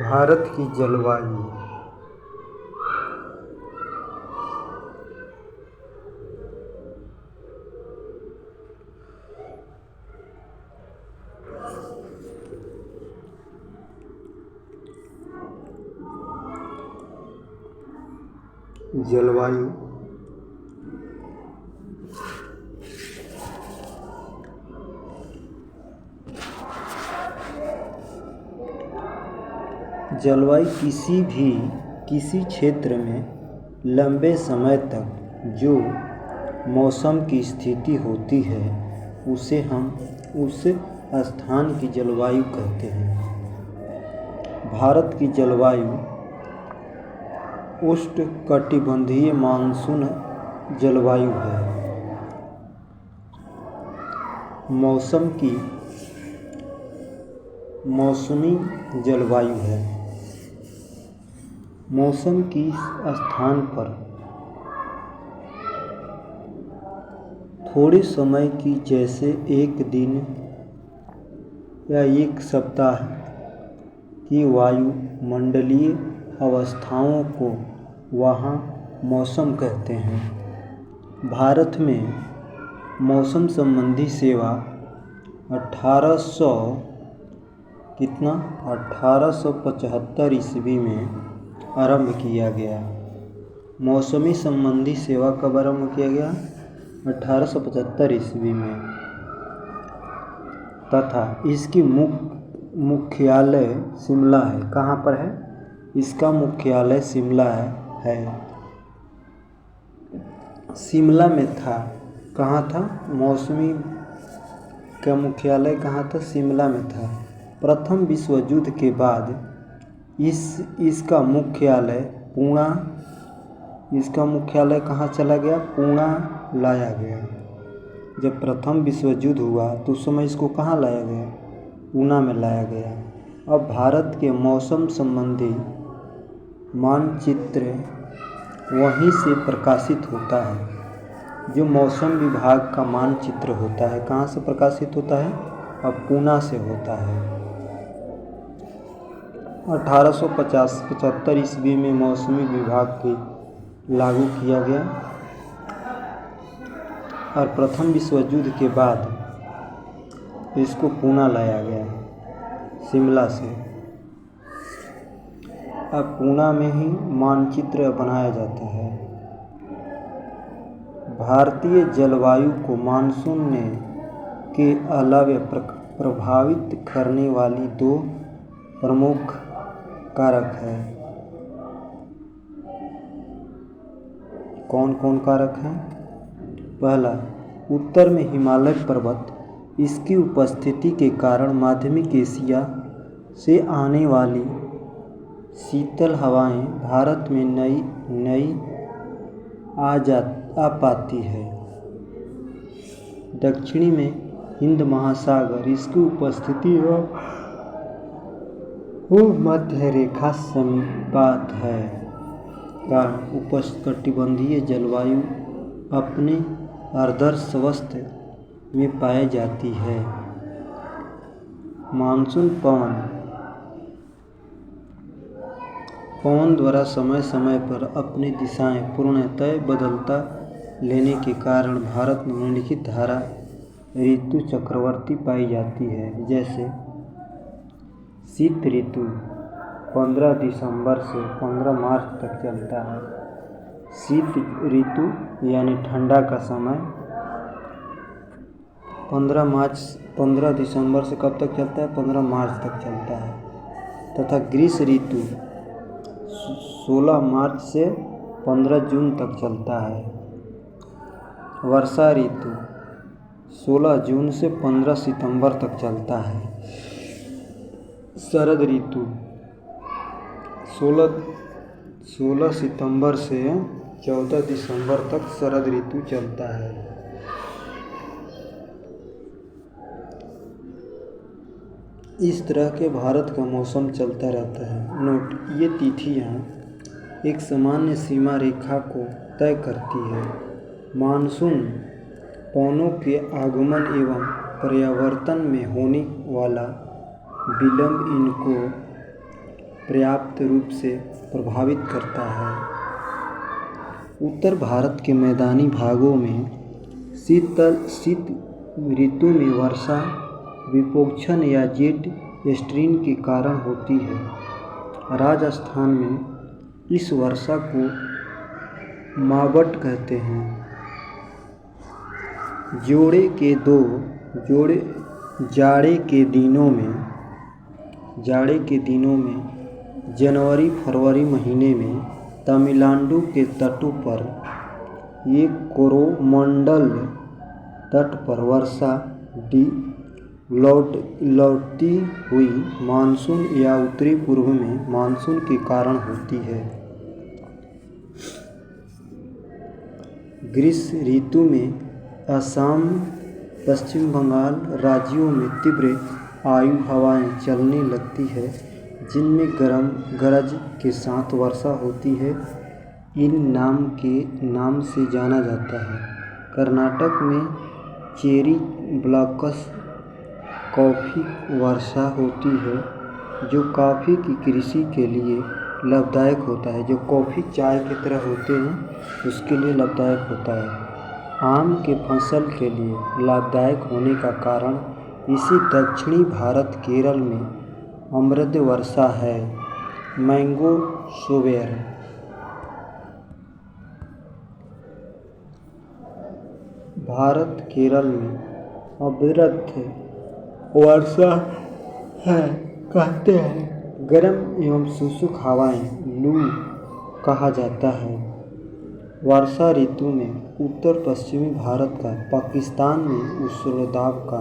भारत की जलवायु जलवायु किसी क्षेत्र में लंबे समय तक जो मौसम की स्थिति होती है उसे हम उस स्थान की जलवायु कहते हैं। भारत की जलवायु उष्णकटिबंधीय मानसून जलवायु है। मौसमी जलवायु है। मौसम की स्थान पर थोड़े समय की, जैसे एक दिन या एक सप्ताह की वायुमंडलीय अवस्थाओं को वहाँ मौसम कहते हैं। भारत में मौसम संबंधी सेवा 1875 ईस्वी में आरंभ किया गया। मौसमी संबंधी सेवा कब आरंभ किया गया? 1875 ईस्वी में। तथा इसकी मुख्यालय शिमला है। कहाँ पर है? इसका मुख्यालय शिमला है। शिमला में था। कहाँ था? मौसमी का मुख्यालय कहाँ था? शिमला में था। प्रथम विश्व युद्ध के बाद इसका मुख्यालय कहाँ चला गया? पुणे लाया गया। जब प्रथम विश्व युद्ध हुआ तो उस समय इसको कहाँ लाया गया? पुणे में लाया गया। अब भारत के मौसम संबंधी मानचित्र वहीं से प्रकाशित होता है। जो मौसम विभाग का मानचित्र होता है, कहाँ से प्रकाशित होता है? अब पुणे से होता है। 1875 ईस्वी में मौसमी विभाग के लागू किया गया और प्रथम विश्व युद्ध के बाद इसको पुणे लाया गया शिमला से। अब पुणे में ही मानचित्र बनाया जाता है। भारतीय जलवायु को मानसून के अलावा प्रभावित करने वाली दो प्रमुख कारक हैं। कौन कौन कारक हैं? पहला, उत्तर में हिमालय पर्वत। इसकी उपस्थिति के कारण माध्यमिक एशिया से आने वाली शीतल हवाएं भारत में नई आ पाती है। दक्षिणी में हिंद महासागर, इसकी उपस्थिति मध्य रेखा समीपात है। कारण उष्णकटिबंधीय जलवायु अपने अर्धशस्त्र में पाई जाती है। मानसून पवन द्वारा समय समय पर अपनी दिशाएं पूर्णतः बदलता लेने के कारण भारत में निम्नलिखित धारा ऋतु चक्रवर्ती पाई जाती है। जैसे शीत ऋतु 15 दिसंबर से 15 मार्च तक चलता है। शीत ऋतु यानी ठंडा का समय 15 दिसंबर से कब तक चलता है? 15 मार्च तक चलता है। तथा ग्रीष्म ऋतु 16 मार्च से 15 जून तक चलता है। वर्षा ऋतु 16 जून से 15 सितंबर तक चलता है। शरद ऋतु 16 सितंबर से 14 दिसंबर तक शरद ऋतु चलता है। इस तरह के भारत का मौसम चलता रहता है। नोट: ये तिथियां एक सामान्य सीमा रेखा को तय करती है। मानसून पवनों के आगमन एवं पर्यावर्तन में होने वाला विलंब इनको पर्याप्त रूप से प्रभावित करता है। उत्तर भारत के मैदानी भागों में शीत ऋतु में वर्षा विपोक्षण या जेट स्ट्रीम के कारण होती है। राजस्थान में इस वर्षा को मावट कहते हैं। जाड़े के दिनों में जनवरी फरवरी महीने में तमिलनाडु के तटों पर एक कोरोमंडल तट पर वर्षा लौटती हुई मानसून या उत्तरी पूर्व में मानसून के कारण होती है। ग्रीष्म ऋतु में असम पश्चिम बंगाल राज्यों में तीव्र वायु हवाएं चलने लगती है, जिनमें गर्म गरज के साथ वर्षा होती है। इन नाम से जाना जाता है। कर्नाटक में चेरी ब्लॉसम कॉफ़ी वर्षा होती है, जो कॉफ़ी की कृषि के लिए लाभदायक होता है। जो कॉफ़ी चाय की तरह होते हैं उसके लिए लाभदायक होता है। आम के फसल के लिए लाभदायक होने का कारण इसी दक्षिणी भारत केरल में अमृत वर्षा है। मैंगो सोवेयर भारत केरल में अमृत वर्षा है कहते हैं। गर्म एवं शुष्क हवाएं लू कहा जाता है। वर्षा ऋतु में उत्तर पश्चिमी भारत का पाकिस्तान में ऊष्मदाब का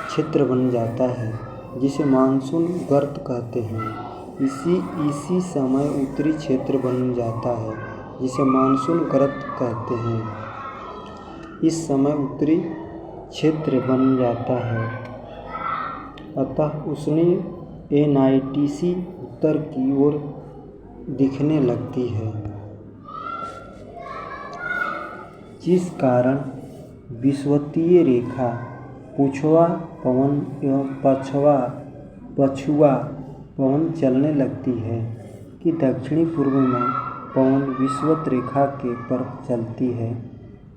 क्षेत्र बन जाता है, जिसे मानसून गर्त कहते हैं। इसी समय उत्तरी क्षेत्र बन जाता है, जिसे मानसून गर्त कहते हैं। इस समय उत्तरी क्षेत्र बन जाता है, अतः उष्णीय एनआईटीसी उत्तर की ओर दिखने लगती है, जिस कारण विषुवतीय रेखा पछुआ पवन एवं पछुआ पवन चलने लगती है कि दक्षिणी पूर्व में पवन विषुवत रेखा के पर चलती है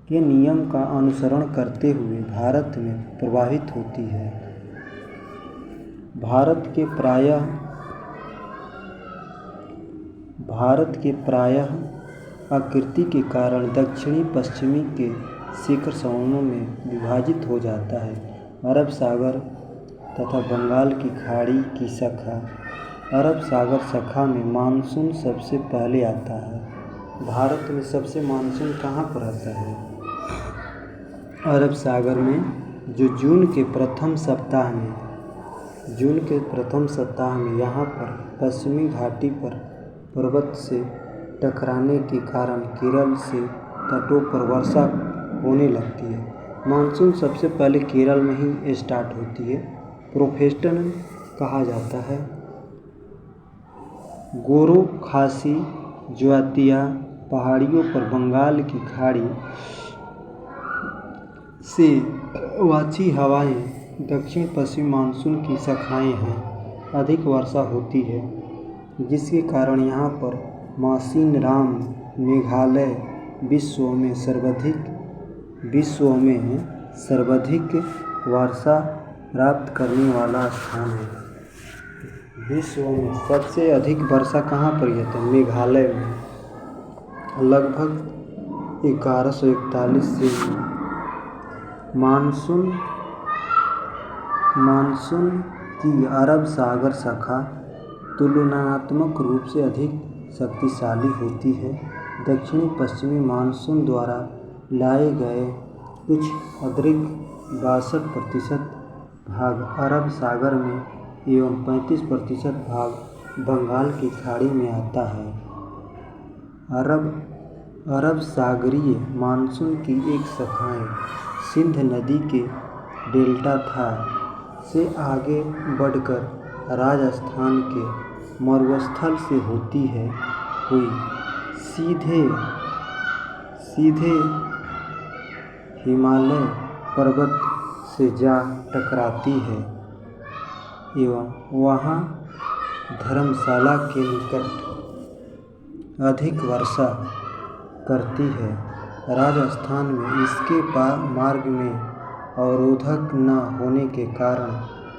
के नियम का अनुसरण करते हुए भारत में प्रवाहित होती है। भारत के प्रायः आकृति के कारण दक्षिणी पश्चिमी के शिखर समूहों में विभाजित हो जाता है। अरब सागर तथा बंगाल की खाड़ी की शाखा अरब सागर शाखा में मानसून सबसे पहले आता है। भारत में सबसे मानसून कहाँ पर आता है? अरब सागर में, जो जून के प्रथम सप्ताह में यहाँ पर पश्चिमी घाटी पर पर्वत से टकराने के कारण केरल से तटों पर वर्षा होने लगती है। मानसून सबसे पहले केरल में ही स्टार्ट होती है। प्रोफेस्टन कहा जाता है। गोरो खासी ज्वातिया पहाड़ियों पर बंगाल की खाड़ी से वाची हवाएं दक्षिण पश्चिम मानसून की शाखाएं हैं। अधिक वर्षा होती है, जिसके कारण यहाँ पर मासिनराम मेघालय विश्व में सर्वाधिक वर्षा प्राप्त करने वाला स्थान है। विश्व में सबसे अधिक वर्षा कहाँ पर होती है? मेघालय में। लगभग 1141 से मानसून की अरब सागर शाखा तुलनात्मक रूप से अधिक शक्तिशाली होती है। दक्षिणी पश्चिमी मानसून द्वारा लाए गए कुछ अतिरिक्त 62% भाग अरब सागर में एवं 35% भाग बंगाल की खाड़ी में आता है। अरब सागरीय मानसून की एक शाखाएं सिंध नदी के डेल्टा से आगे बढ़कर राजस्थान के मरुस्थल से होती हुई सीधे हिमालय पर्वत से जा टकराती है एवं वहां धर्मशाला के निकट अधिक वर्षा करती है। राजस्थान में इसके मार्ग में अवरोधक न होने के कारण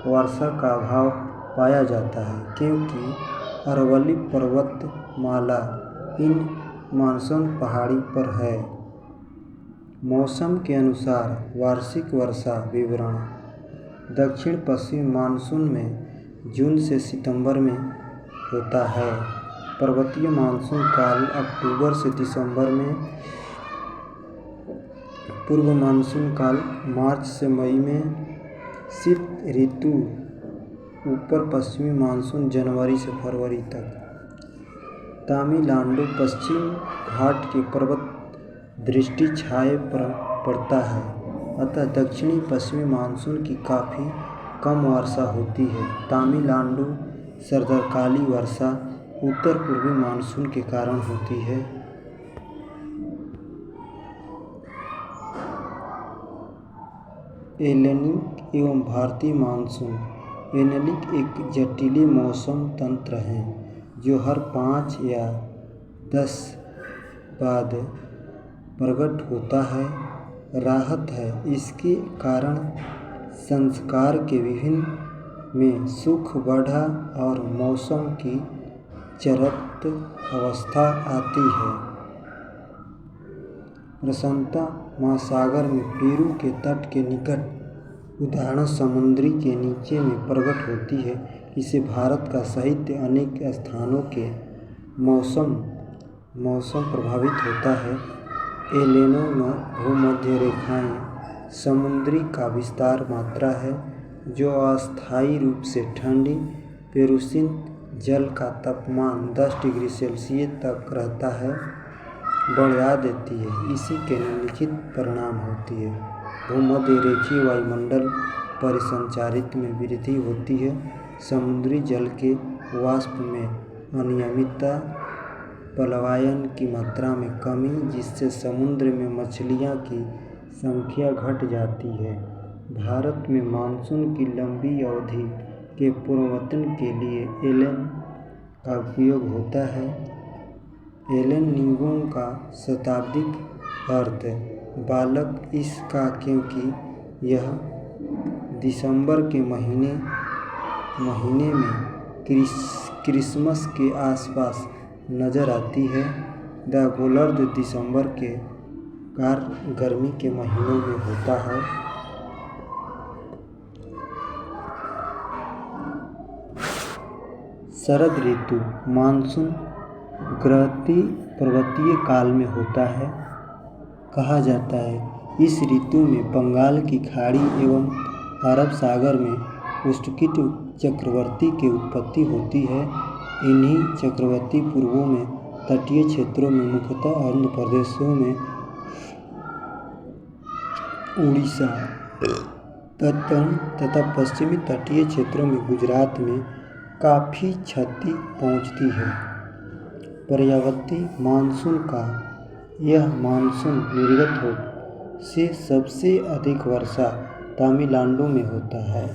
वर्षा का अभाव पाया जाता है, क्योंकि अरवली पर्वतमाला इन मानसून पहाड़ी पर है। मौसम के अनुसार वार्षिक वर्षा विवरण। दक्षिण पश्चिम मानसून में जून से सितंबर में होता है। पर्वतीय मानसून काल अक्टूबर से दिसंबर में। पूर्व मानसून काल मार्च से मई में। शीत ऋतु ऊपर पश्चिमी मानसून जनवरी से फरवरी तक। तमिलनाडु पश्चिम घाट के पर्वत दृष्टि छाये पर पड़ता है, अतः दक्षिणी पश्चिमी मानसून की काफ़ी कम वर्षा होती है। तमिलनाडु शरदकालीन वर्षा उत्तर पूर्वी मानसून के कारण होती है। एलेनिक एवं भारतीय मानसून। एलेनिक एक जटिल मौसम तंत्र है जो हर 5 या 10 बाद प्रकट होता है। राहत है, इसके कारण संस्कार के विभिन्न में सुख बढ़ा और मौसम की चरत अवस्था आती है। प्रसन्नता महासागर में पेरू के तट के निकट उदाहरण समुद्री के नीचे में प्रकट होती है। इसे भारत का साहित्य अनेक स्थानों के मौसम प्रभावित होता है। एलेनो में भूमध्य रेखाएं समुद्री का विस्तार मात्रा है जो अस्थायी रूप से ठंडी पेरुसिन जल का तापमान 10 डिग्री सेल्सियस तक रहता है बढ़ा देती है। इसी के निम्नलिखित परिणाम होती है। भूमध्य रेखीय वायुमंडल परिसंचारित में वृद्धि होती है। समुद्री जल के वाष्प में अनियमितता, पलायन की मात्रा में कमी, जिससे समुद्र में मछलियों की संख्या घट जाती है। भारत में मानसून की लंबी अवधि के पूर्ववतन के लिए एलेन का उपयोग होता है। एलेन निगमों का शताब्दिक अर्थ बालक इसका क्योंकि यह दिसंबर के महीने में क्रिसमस के आसपास नज़र आती है। द गोलार्ध दिसंबर के गर्मी के महीनों में होता है। शरद ऋतु मानसून ग्रहती पर्वतीय काल में होता है। कहा जाता है इस ऋतु में बंगाल की खाड़ी एवं अरब सागर में उष्णकटिबंधीय चक्रवाती की उत्पत्ति होती है। इन्हीं चक्रवाती पूर्वों में तटीय क्षेत्रों में मुख्यतः आंध्र प्रदेशों में उड़ीसा तथा पश्चिमी तटीय क्षेत्रों में गुजरात में काफ़ी क्षति पहुंचती है। पर्यायवाची मानसून का यह मानसून निर्गत हो से सबसे अधिक वर्षा तमिलनाडु में होता है।